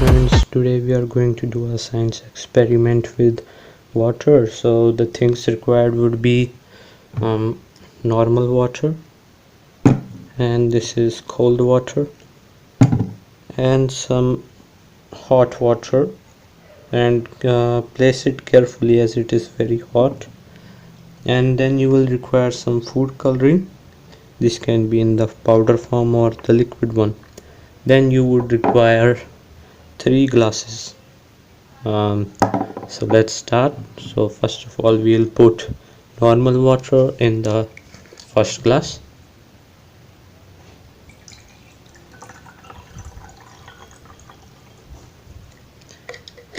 friends, today we are going to do a science experiment with water. So the things required would be normal water, and this is cold water, and some hot water, and place it carefully as it is very hot. And then you will require some food coloring. This can be in the powder form or the liquid one. Then you would require 3 glasses. So let's start. So first of all, we'll put normal water in the first glass.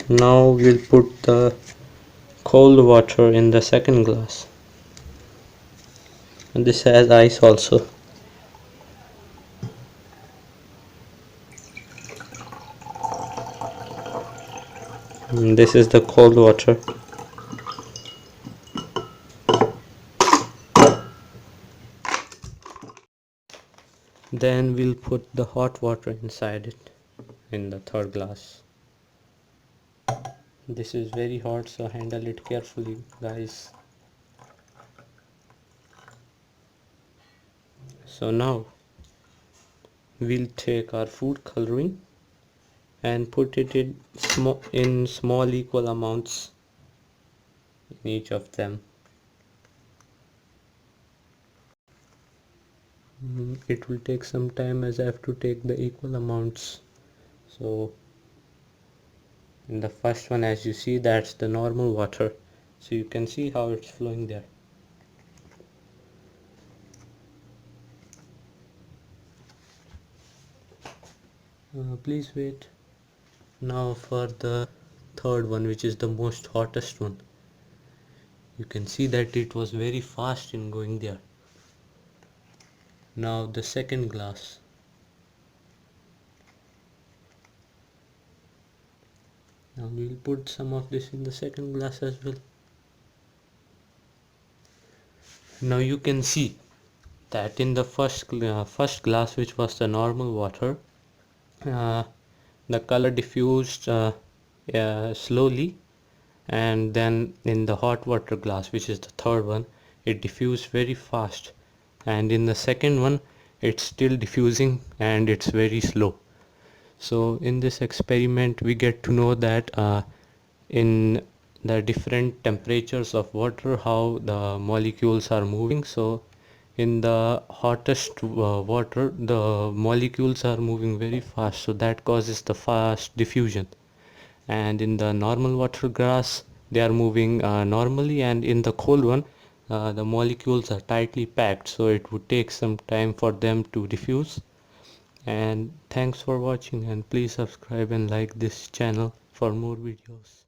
Now we'll put the cold water in the second glass, and this has ice also. And this is the cold water. Then we'll put the hot water inside it in the third glass. This is very hot, so handle it carefully, guys. So now we'll take our food coloring and put it in small equal amounts in each of them. It will take some time as I have to take the equal amounts. So in the first one, as you see, that's the normal water, so you can see how it's flowing there. Please wait. Now for the third one, which is the most hottest one, you can see that it was very fast in going there. Now the second glass. Now we'll put some of this in the second glass as well. Now you can see that in the first glass, which was the normal water, the color diffused slowly, and then in the hot water glass, which is the third one, it diffused very fast, and in the second one it's still diffusing and it's very slow. So in this experiment we get to know that in the different temperatures of water, how the molecules are moving. So in the hottest water, the molecules are moving very fast, so that causes the fast diffusion. And in the normal water glass, they are moving normally, and in the cold one, the molecules are tightly packed, so it would take some time for them to diffuse. And thanks for watching, and please subscribe and like this channel for more videos.